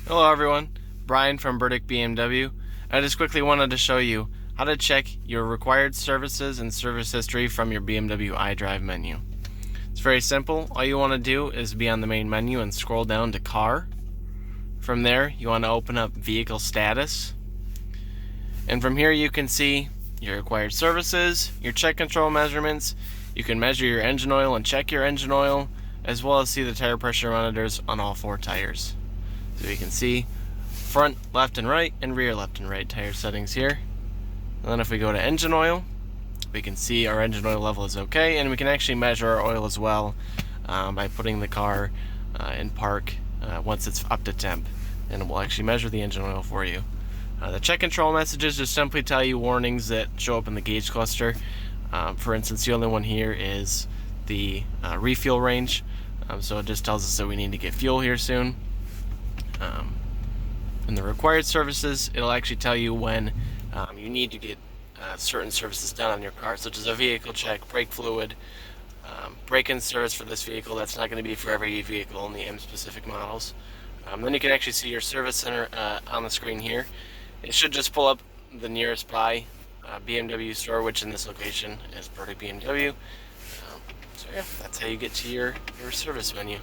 Hello everyone, Brian from Burdick BMW. I just quickly wanted to show you how to check your required services and service history from your BMW iDrive menu. It's very simple. All you want to do is be on the main menu and scroll down to Car. From there, you want to open up Vehicle Status. And from here you can see your required services, your check control measurements. You can measure your engine oil and check your engine oil, as well as see the tire pressure monitors on all 4 tires. So you can see front, left, and right, and rear, left, and right tire settings here. And then if we go to engine oil, we can see our engine oil level is okay, and we can actually measure our oil as well by putting the car in park once it's up to temp, and it will actually measure the engine oil for you. The check control messages just simply tell you warnings that show up in the gauge cluster. For instance, the only one here is the refuel range, so it just tells us that we need to get fuel here soon. In the required services, it'll actually tell you when you need to get certain services done on your car, such as a vehicle check, brake fluid, brake-in service for this vehicle. That's not going to be for every vehicle, only M-specific models. Then you can actually see your service center on the screen here. It should just pull up the nearest by BMW store, which in this location is Burdick BMW. So yeah, that's how you get to your service menu.